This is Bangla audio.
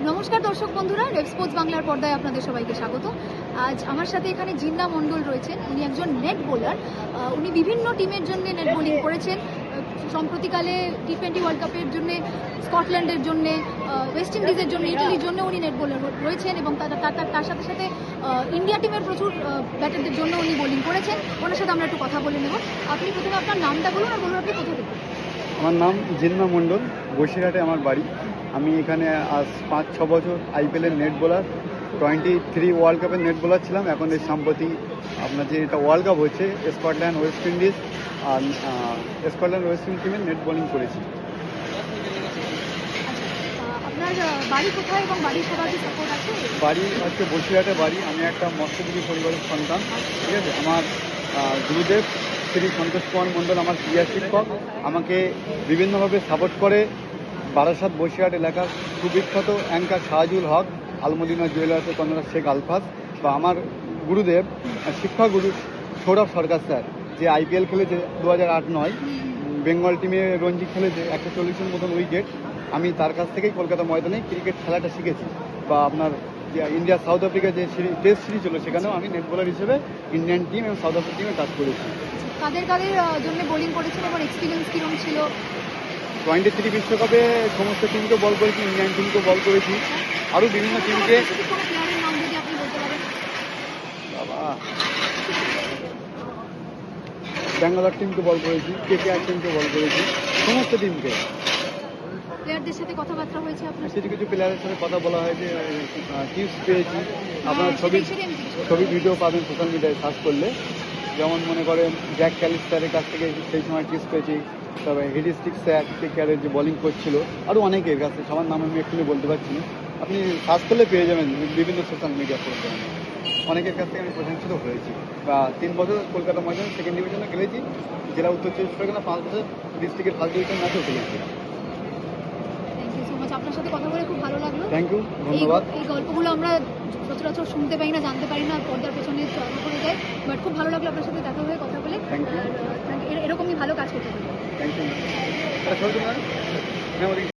নমস্কার দর্শক বন্ধুরা, রেভ স্পোর্টস বাংলার পর্দায় আপনাদের সবাইকে স্বাগত। আজ আমার সাথে এখানে জিন্না মণ্ডল রয়েছেন। উনি একজন নেট বোলার। উনি বিভিন্ন টিমের জন্য নেট বোলিং করেছেন। সম্প্রতিকালে টি-20 ওয়ার্ল্ড কাপের জন্য, স্কটল্যান্ডের জন্য, ওয়েস্ট ইন্ডিজের জন্য, ইটালির জন্য উনি নেট বোলার রয়েছেন এবং তার সাথে সাথে ইন্ডিয়া টিমের প্রচুর ব্যাটারদের জন্য উনি বোলিং করেছেন। ওনার সাথে আমরা একটু কথা বলে নেব। আপনি প্রথমে আপনার নামটা বলুন আর বলুন আপনি কোথা থেকে। আমার নাম জিন্না মণ্ডল, বসিরহাটে আমার বাড়ি। আমি এখানে আজ 5-6 বছর আইপিএলের নেট বোলার, 23 ওয়ার্ল্ড কাপের নেট বোলার ছিলাম। এখন এই সম্প্রতি আপনার যে এটা ওয়ার্ল্ড কাপ হচ্ছে, স্কটল্যান্ড ওয়েস্ট ইন্ডিজ আর স্কটল্যান্ড ওয়েস্ট ইন্ডিজ টিমের নেট বোলিং করেছি। আপনার বাড়ি কোথায় এবং বাড়ির সবার কি সাপোর্ট আছে? বাড়ি হচ্ছে বসিরহাটে বাড়ি। আমি একটা মৎস্যজীবী পরিবারের সন্তান, ঠিক আছে। আমার গুরুদেব শ্রী সন্তোষ কুমার মণ্ডল আমার ক্রীড়া শিক্ষক, আমাকে বিভিন্নভাবে সাপোর্ট করে। বারাসাত বসিরহাট এলাকার সুবিখ্যাত অ্যাঙ্কার শাহজুল হক, আলমদিনা জুয়েলার্সের কর্ণধার শেখ আলফাজ, বা আমার গুরুদেব শিক্ষা গুরু সৌরভ সরকার স্যার, যে আইপিএল খেলেছে 2008-9 বেঙ্গল টিমে রঞ্জি খেলেছে 140-এর মতন উইকেট। আমি তার কাছ থেকেই কলকাতা ময়দানে ক্রিকেট খেলাটা শিখেছি। বা আপনার যে ইন্ডিয়া সাউথ আফ্রিকা যে টেস্ট সিরিজ হলো, সেখানেও আমি নেট বোলার হিসেবে ইন্ডিয়ান টিম এবং সাউথ আফ্রিকা টিমে কাজ করেছি। কাদের জন্য বোলিং করেছেন এবং এক্সপিরিয়েন্স কিরকম ছিল? 23 বিশ্বকাপে সমস্ত টিমকে বল করেছি, ইন্ডিয়ান টিমকে বল করেছি, আরও বিভিন্ন টিমকে। কোনো প্লেয়ারের নাম যদি আপনি বলতে পারেন। বাবা, ব্যাঙ্গালোর টিমকে বল করেছি, কেকেআর টিমকে বল করেছি, সমস্ত টিমকে। প্লেয়ারদের সাথে কথাবার্তা হয়েছে আপনার? কিছু কিছু প্লেয়ারের সাথে কথা বলা হয়েছে, টিপস পেয়েছি। আপনার সেটাই আমি জিজ্ঞেস করছি। ছবি ভিডিও পাবেন সোশ্যাল মিডিয়ায় সার্চ করলে। যেমন মনে করেন জ্যাক ক্যালিস্টারের কাছ থেকে সেই সময় টিপস পেয়েছি। তবে হেডিস্টিক স্যার কেকেআরের যে বোলিং কোচ ছিল, আরও অনেকের কাছে, সবার নাম আমি এক্ষুনি বলতে পারছি না। আপনি সার্চ করলে পেয়ে যাবেন বিভিন্ন সোশ্যাল মিডিয়া প্ল্যাটফর্মে। অনেকের কাছ থেকে আমি প্রশংসিত হয়েছি। বা 3 বছর কলকাতা ময়দানে সেকেন্ড ডিভিশনে খেলেছি, জেলা উত্তর 24 পরগনা 5 বছর ডিস্ট্রিক্টের ফার্স্ট ডিভিশন ম্যাচেও খেলেছি। Thank you so much. আপনার সাথে কথা বলে খুব ভালো লাগলো। থ্যাংক ইউ, ধন্যবাদ। এই গল্পগুলো আমরা সচরাচর শুনতে পাই না, জানতে পারি না, পর্দার পেছনে চলা করে যায়। বাট খুব ভালো লাগলো আপনার সাথে দেখা হয়ে, কথা বলে। Thank you. এরকমই ভালো কাজ করতে পারি। Thank you.